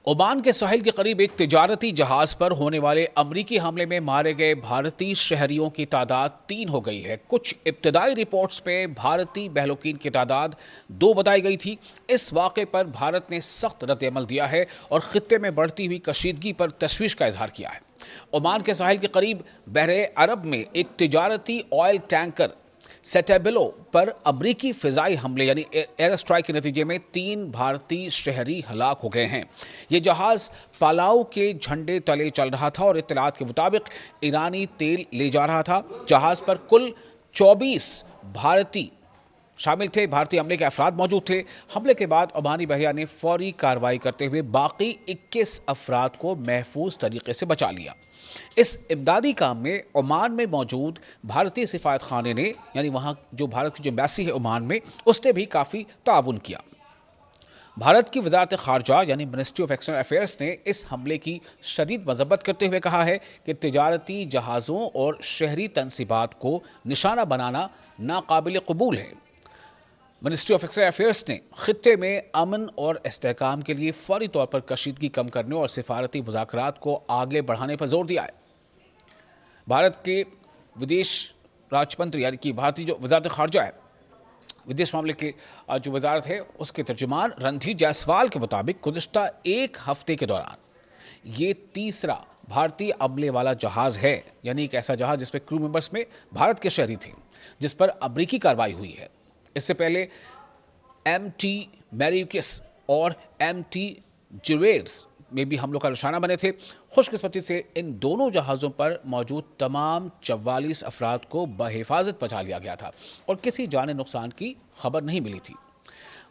Oman के साहिल के करीब एक तिजारती जहाज पर होने वाले अमरीकी हमले में मारे गए भारतीय शहरियों की तादाद 3 हो गई है। कुछ इब्तदाई रिपोर्ट्स में भारतीय बहलोकीन की तादाद 2 बताई गई थी। इस वाक़े पर भारत ने सख्त रद्द-ए-अमल दिया है और खित्ते में बढ़ती हुई कशीदगी पर तशवीश का इजहार किया है। ओमान के साहिल के करीब बहरे अरब में एक तिजारती ऑयल टैंकर सेटेबिलो पर अमरीकी फिजाई हमले यानी एयर स्ट्राइक के नतीजे में 3 भारतीय शहरी हलाक हो गए हैं। ये जहाज पालाऊ के झंडे तले चल रहा था और इत्तलात के मुताबिक ईरानी तेल ले जा रहा था। जहाज पर कुल 24 भारतीय शामिल थे। भारतीय हमले के अफराद मौजूद थे। हमले के बाद ओमानी बहरिया ने फौरी कार्रवाई करते हुए बाकी 21 अफराद को महफूज तरीके से बचा लिया। इस इमदादी काम में ओमान में मौजूद भारतीय सिफारत खाने ने यानी वहाँ जो भारत की जो एम्बेसी है ओमान में, उसने भी काफ़ी ताउन किया। भारत की वजारत खारजा यानी मिनिस्ट्री ऑफ एक्सटर्नल अफेयर्स ने इस हमले की शदीद मजम्मत करते हुए कहा है कि तिजारती जहाज़ों और शहरी तनसीबात को निशाना बनाना नाकाबिल कबूल है। मिनिस्ट्री ऑफ एक्सटर्नल अफेयर्स ने खित्ते में अमन और इस्तेहकाम के लिए फौरी तौर पर कशीदगी कम करने और सिफारती मुज़ाकरात को आगे बढ़ाने पर जोर दिया है। भारत के विदेश राज्य मंत्री यानी कि भारतीय जो वजारत खारजा है, विदेश मामले की जो वजारत है, उसके तर्जुमान रणधीर जायसवाल के मुताबिक गुज़िश्ता एक हफ्ते के दौरान ये तीसरा भारतीय अमले वाला जहाज़ है, यानी एक ऐसा जहाज़ जिसमें क्रू मेंबर्स में भारत के शहरी थे, जिस पर अमरीकी कार्रवाई हुई है। इससे पहले MT मैरिक्स और MT जुवेर्स में भी हमलों का निशाना बने थे। खुशकिस्मती से इन दोनों जहाज़ों पर मौजूद तमाम 44 अफराद को बहिफाजत बचा लिया गया था और किसी जाने नुकसान की खबर नहीं मिली थी।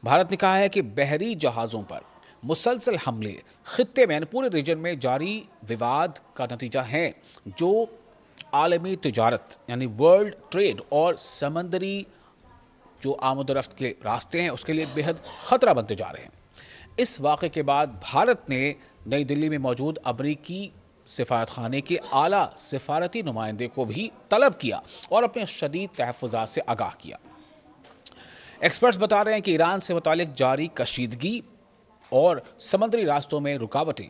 भारत ने कहा है कि बहरी जहाज़ों पर मुसलसल हमले खित्ते में यानी पूरे रीजन में जारी विवाद का नतीजा है, जो आलमी तिजारत यानी वर्ल्ड ट्रेड और समंदरी जो आमद-ओ-रफ्त के रास्ते हैं उसके लिए बेहद ख़तरा बनते जा रहे हैं। इस वाक़े के बाद भारत ने नई दिल्ली में मौजूद अमरीकी सिफारत खाने के आला सिफारती नुमाइंदे को भी तलब किया और अपने शदीद तहफ़्फ़ुज़ात से आगाह किया। एक्सपर्ट्स बता रहे हैं कि ईरान से मुतालिक जारी कशीदगी और समंदरी रास्तों में रुकावटें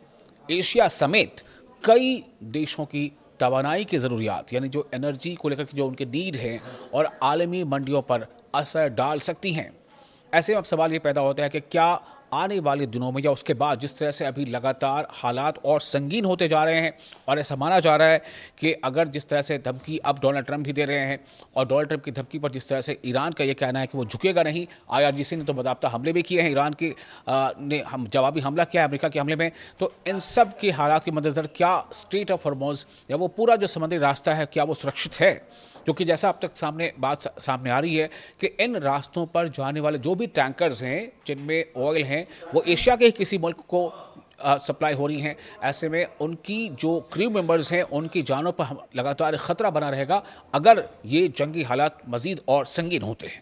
एशिया समेत कई देशों की तवानाई की ज़रूरियात यानी जो एनर्जी को लेकर जो उनके नीड है और आलमी मंडियों पर असर डाल सकती हैं। ऐसे में अब सवाल ये पैदा होता है कि क्या आने वाले दिनों में या उसके बाद जिस तरह से अभी लगातार हालात और संगीन होते जा रहे हैं और ऐसा माना जा रहा है कि अगर जिस तरह से धमकी अब डोनाल्ड ट्रंप भी दे रहे हैं और डोनाल्ड ट्रंप की धमकी पर जिस तरह से ईरान का ये कहना है कि वो झुकेगा नहीं, IRGC ने तो बाकायदा हमले भी किए हैं, ईरान के ने जवाबी हमला किया है अमेरिका के हमले में, तो इन सब के हालात के मद्देनज़र क्या स्ट्रेट ऑफ हॉर्मुज़ या वो पूरा जो समुद्री रास्ता है क्या वो सुरक्षित है? क्योंकि जैसा अब तक बात सामने आ रही है कि इन रास्तों पर जाने वाले जो भी टैंकर्स हैं जिनमें ऑयल हैं वो एशिया के किसी मुल्क को सप्लाई हो रही हैं। ऐसे में उनकी जो क्रू मेंबर्स हैं उनकी जानों पर लगातार ख़तरा बना रहेगा अगर ये जंगी हालात मज़ीद और संगीन होते हैं।